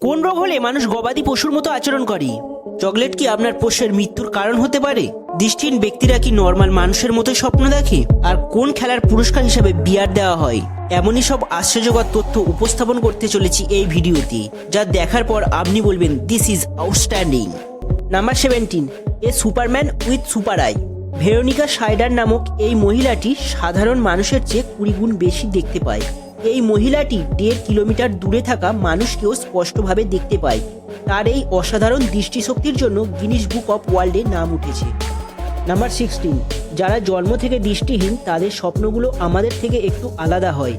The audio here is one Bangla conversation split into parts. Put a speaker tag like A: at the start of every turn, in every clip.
A: কোন রোগ হলে মানুষ গবাদি পশুর মতো আচরণ করে? চকলেট কি আপনার পোষ্যের মৃত্যুর কারণ হতে পারে? দৃষ্টিহীন ব্যক্তিরা কি নর্মাল মানুষের মতো স্বপ্ন দেখে? আর কোন খেলার পুরস্কার হিসেবে বিয়ার দেওয়া হয়? এমনই সব আশ্চর্যকর তথ্য উপস্থাপন করতে চলেছি এই ভিডিওতে, যা দেখার পর আপনি বলবেন this is outstanding. Number 17, a superman with super eye. Veronica Scheider নামক এই মহিলাটি সাধারণ মানুষের চেয়ে 20 গুণ বেশি দেখতে পায়। এই মহিলাটি 1.5 কিলোমিটার দূরে থাকা মানুষকেও স্পষ্টভাবে দেখতে পায়। তার এই অসাধারণ দৃষ্টিশক্তির জন্য গিনিস বুক অফ ওয়ার্ল্ডে নাম উঠেছে। নাম্বার 16, যারা জন্ম থেকে দৃষ্টিহীন তাদের স্বপ্নগুলো আমাদের থেকে একটু আলাদা হয়।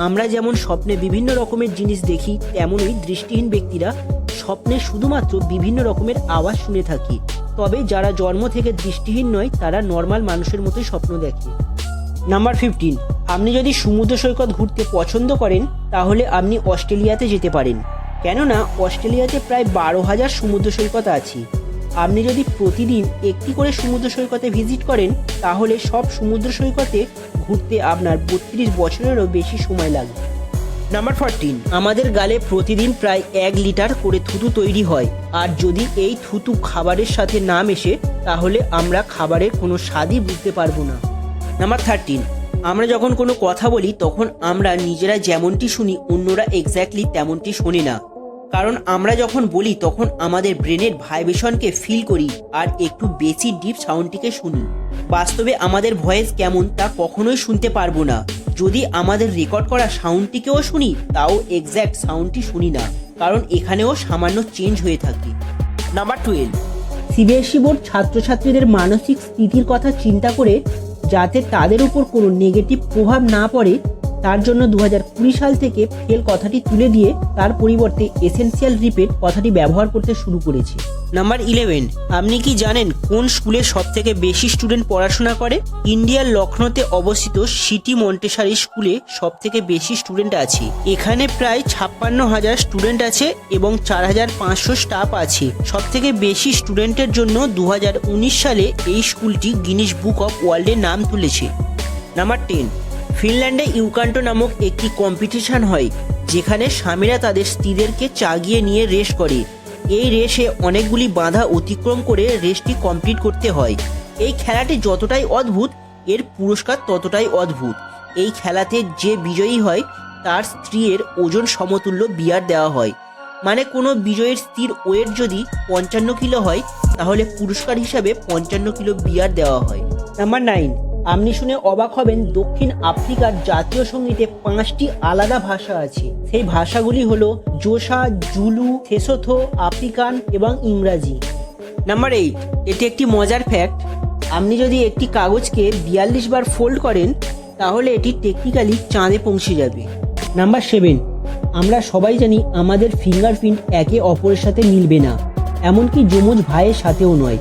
A: আমরা যেমন স্বপ্নে বিভিন্ন রকমের জিনিস দেখি, তেমনই দৃষ্টিহীন ব্যক্তিরা স্বপ্নে শুধুমাত্র বিভিন্ন রকমের আওয়াজ শুনে থাকি। তবে যারা জন্ম থেকে দৃষ্টিহীন নয় তারা নর্মাল মানুষের মতোই স্বপ্ন দেখে। নাম্বার 15, আপনি যদি সমুদ্র সৈকত ঘুরতে পছন্দ করেন তাহলে আপনি অস্ট্রেলিয়াতে যেতে পারেন, কেননা অস্ট্রেলিয়াতে প্রায় 12,000 সমুদ্র সৈকত আছে। আপনি যদি প্রতিদিন একটি করে সমুদ্র সৈকতে ভিজিট করেন তাহলে সব সমুদ্র সৈকতে ঘুরতে আপনার 32 বছরেরও বেশি সময় লাগবে। নাম্বার 14, আমাদের গালে প্রতিদিন প্রায় 1 লিটার করে থুতু তৈরি হয়, আর যদি এই থুতু খাবারের সাথে না মেশে তাহলে আমরা খাবারের কোনো স্বাদই বুঝতে পারবো না। নাম্বার 13, আমরা যখন কোনো কথা বলি তখন আমরা নিজেরা যেমনটি শুনি অন্যরা এক্স্যাক্টলি তেমনটি শোনে না, কারণ আমরা যখন বলি তখন আমাদের ব্রেনের ভাইব্রেশনকে ফিল করি আর একটু বেশি ডিপ সাউন্ডটিকে শুনি। বাস্তবে আমাদের ভয়েস কেমন তা কখনোই শুনতে পারবো না। যদি আমাদের রেকর্ড করা সাউন্ডটিকেও শুনি তাও এক্স্যাক্ট সাউন্ডটি শুনি না, কারণ এখানেও সামান্য চেঞ্জ হয়ে থাকে। নাম্বার 12, সিবিএসই বোর্ড ছাত্রছাত্রীদের মানসিক স্থিতির কথা চিন্তা করে যাতে তাদের উপর কোনো নেগেটিভ প্রভাব না পড়ে তার জন্য 2020 সাল থেকে ফেল কথাটি তুলে দিয়ে তার পরিবর্তে এসেনশিয়াল রিপিট কথাটি ব্যবহার করতে শুরু করেছে। নাম্বার 11, আপনি কি জানেন কোন স্কুলে সবথেকে বেশি স্টুডেন্ট পড়াশোনা করে? ইন্ডিয়ার লখনৌতে অবস্থিত সিটি মন্টেসারি স্কুলে সবথেকে বেশি স্টুডেন্ট আছে। এখানে প্রায় 56,000 স্টুডেন্ট আছে এবং 4,500 স্টাফ আছে। সবথেকে বেশি স্টুডেন্টের জন্য 2019 সালে এই স্কুলটি গিনিস বুক অফ ওয়ার্ল্ডে নাম তুলেছে। নাম্বার 10, ফিনল্যান্ডে ইউকান্টো নামক একটি কম্পিটিশন হয় যেখানে স্বামীরা তাদের স্ত্রীদেরকে চাগিয়ে নিয়ে রেস করে। এই রেসে অনেকগুলি বাধা অতিক্রম করে রেসটি কমপ্লিট করতে হয়। এই খেলাটি যতটাই অদ্ভুত এর পুরস্কার ততটাই অদ্ভুত। এই খেলাতে যে বিজয়ী হয় তার স্ত্রীর ওজন সমতুল্য বিয়ার দেওয়া হয়। মানে কোনো বিজয়ীর স্ত্রীর ওয়েট যদি 55 কিলো হয় তাহলে পুরস্কার হিসাবে 55 কিলো বিয়ার দেওয়া হয়। নাম্বার 9, আপনি শুনে অবাক হবেন দক্ষিণ আফ্রিকার জাতীয় সঙ্গীতে 5টি আলাদা ভাষা আছে। সেই ভাষাগুলি হলো জোসা, জুলু, থেসোথো, আফ্রিকান এবং ইংরাজি। নাম্বার 8, এটি একটি মজার ফ্যাক্ট। আপনি যদি একটি কাগজকে 42 বার ফোল্ড করেন তাহলে এটি টেকনিক্যালি চাঁদে পৌঁছে যাবে। নাম্বার 7, আমরা সবাই জানি আমাদের ফিঙ্গারপ্রিন্ট একে অপরের সাথে মিলবে না, এমনকি যমজ ভাইয়ের সাথেও নয়।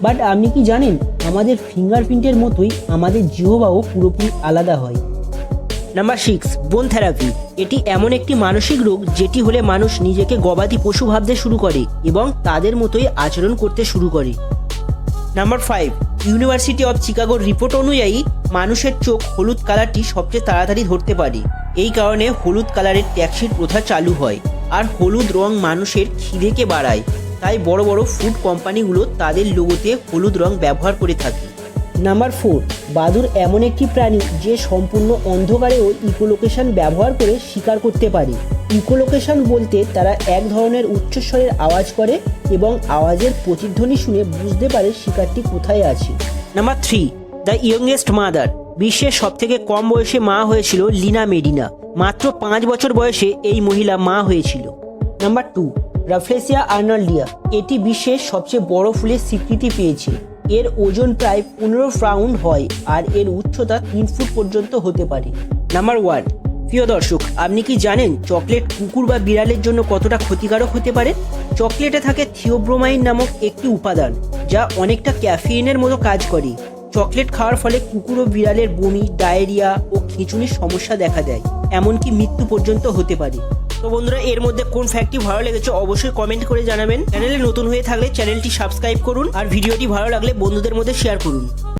A: বাট আপনি কি জানেন আমাদের ফিঙ্গারপ্রিন্টের মতোই আমাদের জিহ্বাও পুরোপুরি আলাদা হয়। নাম্বার 6, বোন থেরাপি। এটি এমন একটি মানসিক রোগ যেটি হলে মানুষ নিজেকে গবাদি পশু ভাবতে শুরু করে এবং তাদের মতোই আচরণ করতে শুরু করে। নাম্বার 5, ইউনিভার্সিটি অফ চিকাগোর রিপোর্ট অনুযায়ী মানুষের চোখ হলুদ কালারটি সবচেয়ে তাড়াতাড়ি ধরতে পারে। এই কারণে হলুদ কালারের ট্যাক্সির প্রথা চালু হয়। আর হলুদ রং মানুষের খিদেকে বাড়ায়, তাই বড় বড় ফুড কোম্পানিগুলো তাদের লোগোতে হলুদ রং ব্যবহার করে থাকে। নাম্বার 4, বাদুড় এমন একটি প্রাণী যে সম্পূর্ণ অন্ধকারেও ইকোলোকেশন ব্যবহার করে শিকার করতে পারে। ইকোলোকেশন বলতে তারা এক ধরনের উচ্চস্বরের আওয়াজ করে এবং আওয়াজের প্রতিধ্বনি শুনে বুঝতে পারে শিকারটি কোথায় আছে। Number 3, the youngest mother. বিশ্বের সবথেকে কম বয়সে মা হয়েছিল লিনা মেডিনা। মাত্র 5 বছর বয়সে এই মহিলা মা হয়েছিল। নাম্বার 2, রাফলেসিয়া আর্নল্ডিয়া। এটি বিশ্বের সবচেয়ে বড় ফুলের স্বীকৃতি পেয়েছে। এর ওজন প্রায় 15 পাউন্ড হয় আর এর উচ্চতা 3 ফুট পর্যন্ত হতে পারে। নাম্বার 1, প্রিয় দর্শক, আপনি কি জানেন চকলেট কুকুর বা বিড়ালের জন্য কতটা ক্ষতিকারক হতে পারে? চকলেটে থাকে থিওব্রোমাইন নামক একটি উপাদান যা অনেকটা ক্যাফেইনের মতো কাজ করে। চকলেট খাওয়ার ফলে কুকুর ও বিড়ালের বমি, ডায়রিয়া ও খিঁচুনির সমস্যা দেখা দেয়, এমনকি মৃত্যু পর্যন্ত হতে পারে। তো বন্ধুরা, এর মধ্যে কোন ফ্যাক্টটি ভালো লেগেছে অবশ্যই কমেন্ট করে জানাবেন। চ্যানেলে নতুন হয়ে থাকলে চ্যানেলটি সাবস্ক্রাইব করুন আর ভিডিওটি ভালো লাগলে বন্ধুদের মধ্যে শেয়ার করুন।